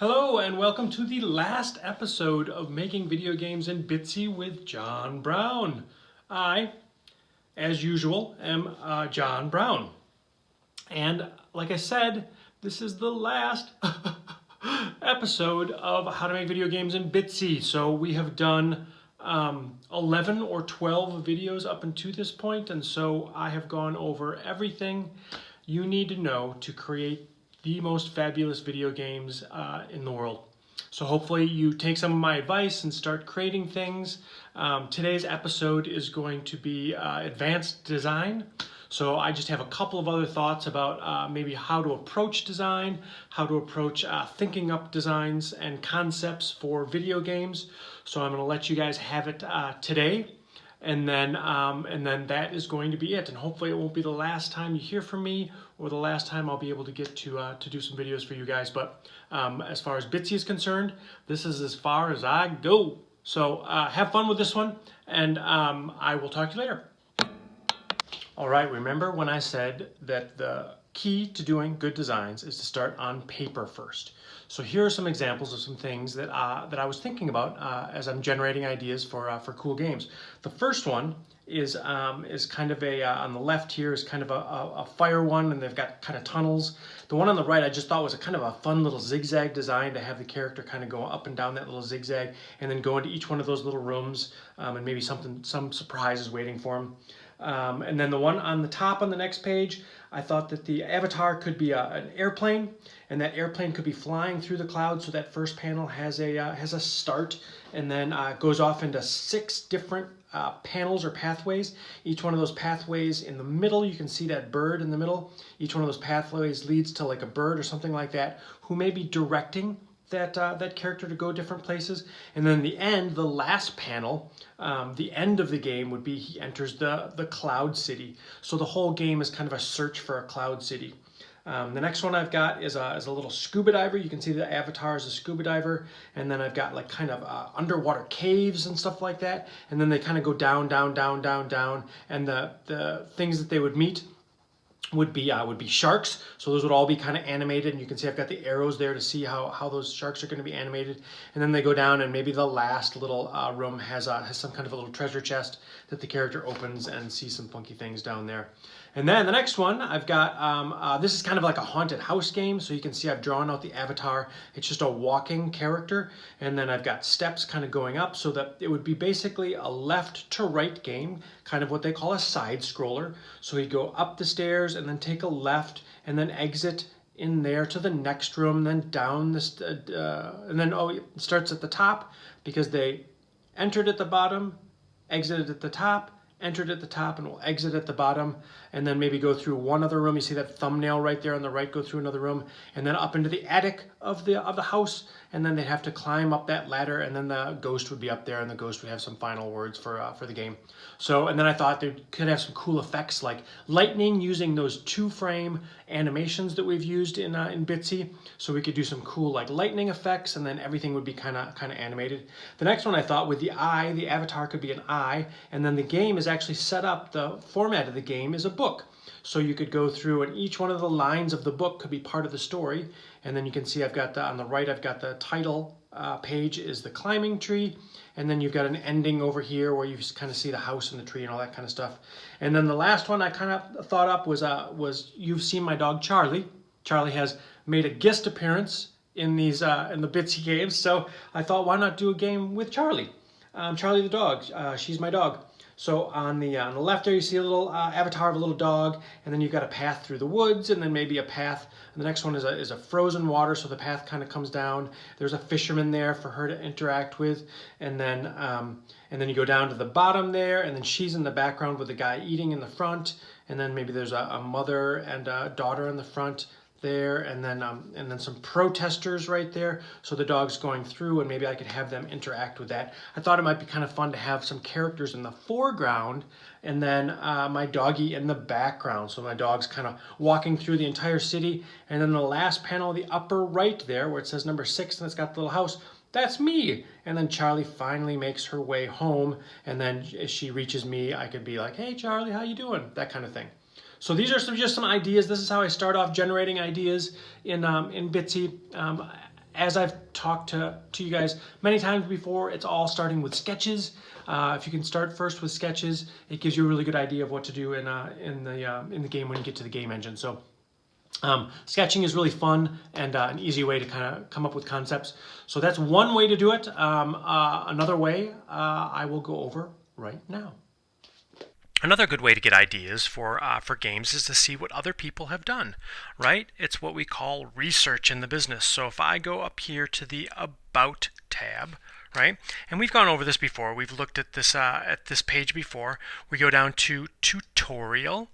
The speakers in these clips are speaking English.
Hello and welcome to the last episode of Making Video Games in Bitsy with John Brown. I, as usual, am John Brown. And like I said, this is the last episode of How to Make Video Games in Bitsy. So we have done 11 or 12 videos up until this point, and so I have gone over everything you need to know to create the most fabulous video games in the world. So hopefully you take some of my advice and start creating things. Today's episode is going to be advanced design. So I just have a couple of other thoughts about maybe how to approach design, how to approach thinking up designs and concepts for video games. So I'm going to let you guys have it today. And then that is going to be it. And hopefully it won't be the last time you hear from me or the last time I'll be able to get to do some videos for you guys. But as far as Bitsy is concerned, this is as far as I go. So have fun with this one, and I will talk to you later. All right, remember when I said that the key to doing good designs is to start on paper first. So here are some examples of some things that I was thinking about as I'm generating ideas for cool games. The first one is kind of a, on the left here is kind of a fire one, and they've got kind of tunnels. The one on the right I just thought was a kind of a fun little zigzag design to have the character kind of go up and down that little zigzag and then go into each one of those little rooms, and maybe some surprise is waiting for him. And then the one on the top on the next page, I thought that the avatar could be an airplane, and that airplane could be flying through the clouds. So that first panel has a start, and then goes off into 6 different panels or pathways. Each one of those pathways in the middle, you can see that bird in the middle. Each one of those pathways leads to like a bird or something like that, who may be directing that character to go different places. And then the end, the last panel, the end of the game would be he enters the cloud city. So the whole game is kind of a search for a cloud city. The next one I've got is a little scuba diver. You can see the avatar is a scuba diver, and then I've got like kind of underwater caves and stuff like that. And then they kind of go down, down, down, down, down, and the things that they would meet would be sharks. So those would all be kind of animated, and you can see I've got the arrows there to see how those sharks are going to be animated. And then they go down, and maybe the last little room has some kind of a little treasure chest that the character opens and sees some funky things down there. And then the next one I've got, this is kind of like a haunted house game. So you can see I've drawn out the avatar. It's just a walking character. And then I've got steps kind of going up so that it would be basically a left to right game, kind of what they call a side scroller. So he'd go up the stairs and then take a left and then exit in there to the next room, then down this, and then it starts at the top because they entered at the bottom, exited at the top, entered at the top, and will exit at the bottom, and then maybe go through one other room. You see that thumbnail right there on the right, go through another room, and then up into the attic of the house, and then they'd have to climb up that ladder, and then the ghost would be up there, and the ghost would have some final words for the game. So, and then I thought they could have some cool effects like lightning using those 2-frame animations that we've used in Bitsy. So we could do some cool like lightning effects, and then everything would be kind of animated. The next one I thought with the eye, the avatar could be an eye, and then the game is actually set up, the format of the game is a book. So you could go through, and each one of the lines of the book could be part of the story. And then you can see I've got on the right, I've got the title page is the climbing tree. And then you've got an ending over here where you kind of see the house and the tree and all that kind of stuff. And then the last one I kind of thought up was you've seen my dog Charlie. Charlie has made a guest appearance in these in the Bitsy games. So I thought, why not do a game with Charlie? Charlie the dog. She's my dog. So on the left there, you see a little avatar of a little dog, and then you've got a path through the woods, and then maybe a path. And the next one is a frozen water, so the path kind of comes down. There's a fisherman there for her to interact with, and then you go down to the bottom there, and then she's in the background with the guy eating in the front, and then maybe there's a mother and a daughter in the front there, and then some protesters right there. So the dog's going through, and maybe I could have them interact with that. I thought it might be kind of fun to have some characters in the foreground, and then my doggy in the background. So my dog's kind of walking through the entire city, and then the last panel, the upper right there, where it says number 6, and it's got the little house. That's me. And then Charlie finally makes her way home, and then as she reaches me, I could be like, hey Charlie, how you doing? That kind of thing. So these are just some ideas. This is how I start off generating ideas in Bitsy. as I've talked to you guys many times before, it's all starting with sketches. If you can start first with sketches, it gives you a really good idea of what to do in the game when you get to the game engine. So sketching is really fun and an easy way to kind of come up with concepts. So that's one way to do it. Another way I will go over right now. Another good way to get ideas for games is to see what other people have done, right? It's what we call research in the business. So if I go up here to the About tab, right, and we've gone over this before. We've looked at this page before. We go down to Tutorial.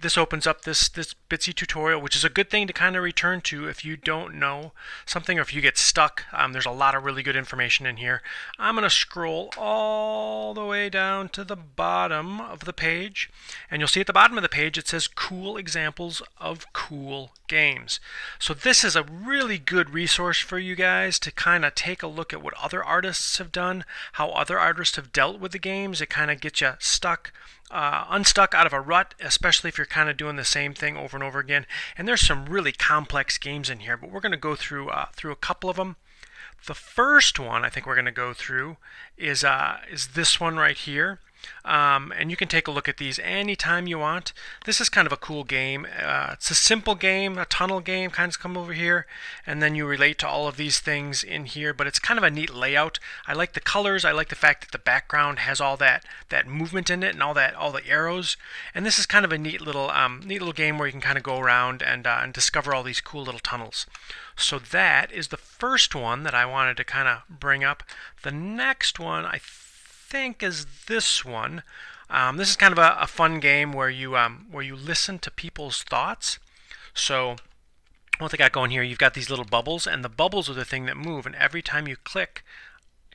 This opens up this Bitsy tutorial, which is a good thing to kind of return to if you don't know something or if you get stuck. There's a lot of really good information in here. I'm going to scroll all the way down to the bottom of the page, and you'll see at the bottom of the page it says cool examples of cool games. So this is a really good resource for you guys to kind of take a look at what other artists have done, how other artists have dealt with the games. It kind of gets you unstuck out of a rut, especially if you're kind of doing the same thing over and over again. And there's some really complex games in here, but we're going to go through a couple of them. The first one I think we're going to go through is this one right here. And you can take a look at these anytime you want. This is kind of a cool game. It's a simple game, a tunnel game, kind of come over here, and then you relate to all of these things in here, but it's kind of a neat layout. I like the colors. I like the fact that the background has all that movement in it and all the arrows. And this is kind of a neat little game where you can kind of go around and discover all these cool little tunnels. So that is the first one that I wanted to kind of bring up. The next one I think is this one. This is kind of a fun game where you listen to people's thoughts. So what they got going here, you've got these little bubbles, and the bubbles are the thing that move. And every time you click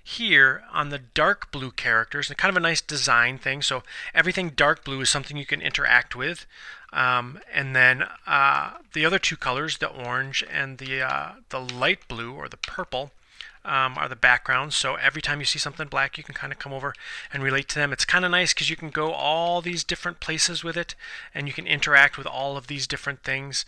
here on the dark blue characters, and kind of a nice design thing. So everything dark blue is something you can interact with. And then the other two colors, the orange and the light blue or the purple, are the backgrounds. So every time you see something black, you can kind of come over and relate to them. It's kind of nice because you can go all these different places with it, and you can interact with all of these different things.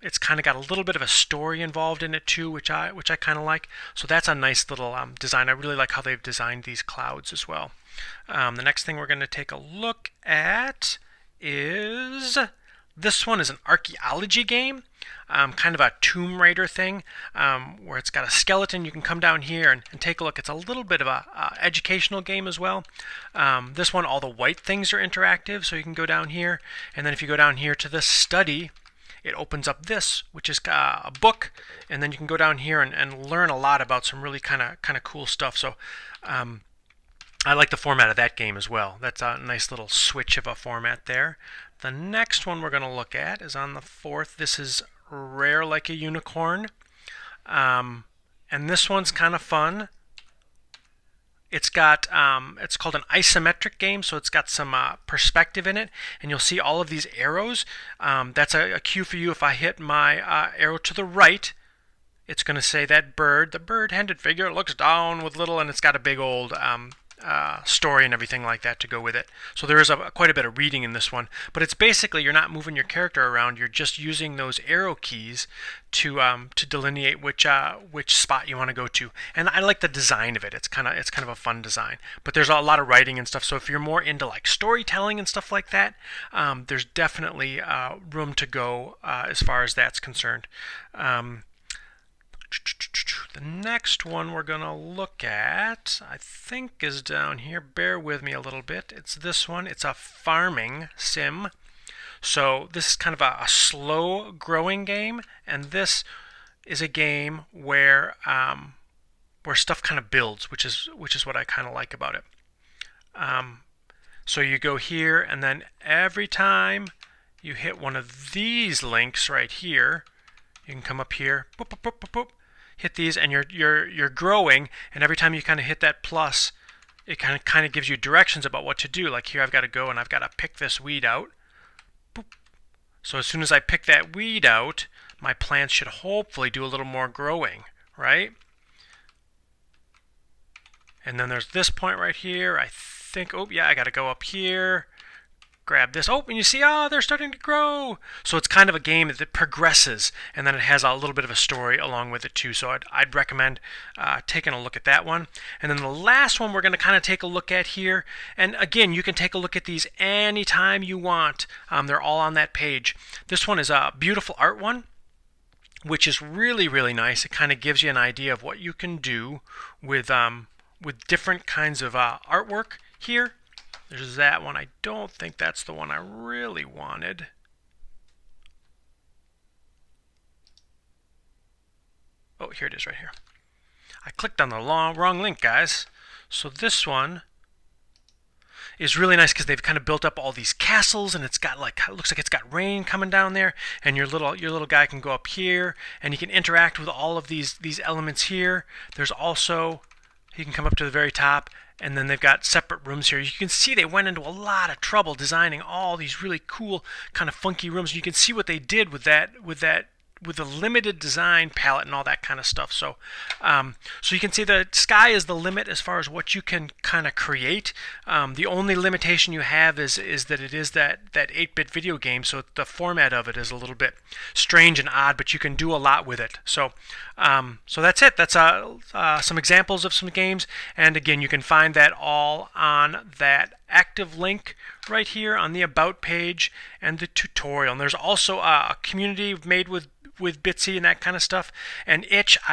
It's kind of got a little bit of a story involved in it too, which I kind of like. So that's a nice little design. I really like how they've designed these clouds as well. The next thing we're going to take a look at is this one is an archaeology game, kind of a Tomb Raider thing, where it's got a skeleton. You can come down here and take a look. It's a little bit of a educational game as well. This one, all the white things are interactive, so you can go down here, and then if you go down here to the study, it opens up this, which is a book, and then you can go down here and learn a lot about some really kind of cool stuff. So I like the format of that game as well. That's a nice little switch of a format there. The next one we're going to look at is on the fourth. This is Rare Like a Unicorn. And this one's kind of fun. It's got it's called an isometric game, so it's got some perspective in it, and you'll see all of these arrows. That's a cue for you. If I hit my arrow to the right, it's going to say that bird, the bird-handed figure, looks down with little, and it's got a big old story and everything like that to go with it. So there is quite a bit of reading in this one, but it's basically you're not moving your character around. You're just using those arrow keys to delineate which spot you want to go to. And I like the design of it. It's kind of a fun design. But there's a lot of writing and stuff. So if you're more into like storytelling and stuff like that, there's definitely room to go as far as that's concerned. The next one we're going to look at, I think, is down here. Bear with me a little bit. It's this one. It's a farming sim. So this is kind of a slow growing game, and this is a game where stuff kind of builds, which is what I kind of like about it. So you go here, and then every time you hit one of these links right here, you can come up here, boop, boop, boop, boop, boop, hit these, and you're growing. And every time you kind of hit that plus, it kind of gives you directions about what to do. Like here, I've got to go and I've got to pick this weed out. Boop. So as soon as I pick that weed out, my plants should hopefully do a little more growing, right? And then there's this point right here. I think, oh yeah, I got to go up here, grab this. Oh, and you see, they're starting to grow. So it's kind of a game that progresses, and then it has a little bit of a story along with it too. So I'd recommend taking a look at that one. And then the last one we're going to kind of take a look at here. And again, you can take a look at these anytime you want. They're all on that page. This one is a beautiful art one, which is really, really nice. It kind of gives you an idea of what you can do with different kinds of artwork here. There's that one. I don't think that's the one I really wanted. Oh, here it is right here. I clicked on the wrong link, guys. So this one is really nice because they've kind of built up all these castles, and it's got looks like it's got rain coming down there, and your little guy can go up here, and he can interact with all of these elements here. There's also, he can come up to the very top, and then they've got separate rooms here. You can see they went into a lot of trouble designing all these really cool kind of funky rooms. You can see what they did with the limited design palette and all that kind of stuff. So so you can see the sky is the limit as far as what you can kind of create. The only limitation you have is that it is that 8-bit video game, so the format of it is a little bit strange and odd, but you can do a lot with it. So so that's it. That's some examples of some games, and again, you can find that all on that active link right here on the About page and the tutorial. And there's also a community made with Bitsy and that kind of stuff, and itch.io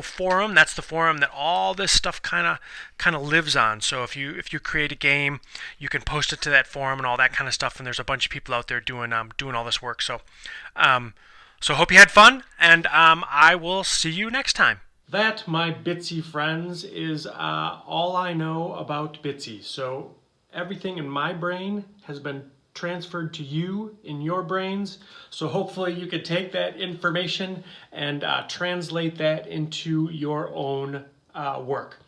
forum. That's the forum that all this stuff kind of lives on. So if you create a game, you can post it to that forum and all that kind of stuff. And there's a bunch of people out there doing all this work. So so hope you had fun, and I will see you next time. That, my Bitsy friends, is all I know about Bitsy. So everything in my brain has been transferred to you in your brains. So hopefully you could take that information and translate that into your own work.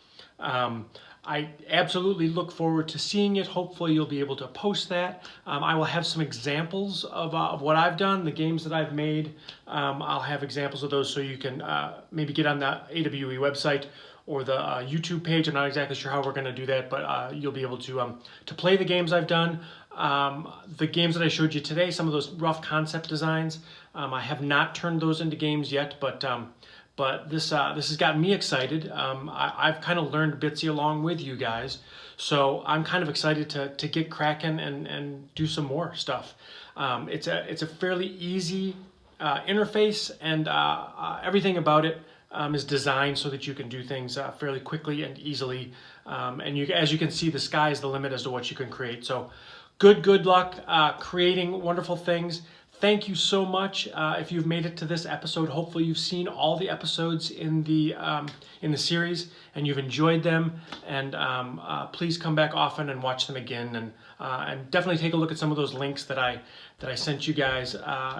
I absolutely look forward to seeing it. Hopefully you'll be able to post that. I will have some examples of what I've done, the games that I've made. I'll have examples of those so you can maybe get on the A.W.E website or the YouTube page. I'm not exactly sure how we're going to do that, but you'll be able to play the games I've done. The games that I showed you today, some of those rough concept designs, I have not turned those into games yet, but this has gotten me excited. I've kind of learned Bitsy along with you guys, so I'm kind of excited to get cracking and do some more stuff. It's a fairly easy interface, and everything about it is designed so that you can do things fairly quickly and easily. And as you can see, the sky is the limit as to what you can create. So good luck creating wonderful things. Thank you so much. If you've made it to this episode, hopefully you've seen all the episodes in the series and you've enjoyed them. And please come back often and watch them again. And definitely take a look at some of those links that I sent you guys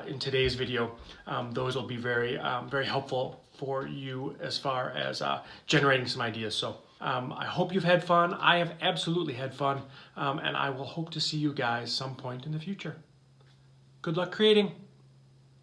in today's video. Those will be very helpful for you as far as generating some ideas. So I hope you've had fun. I have absolutely had fun, and I will hope to see you guys some point in the future. Good luck creating.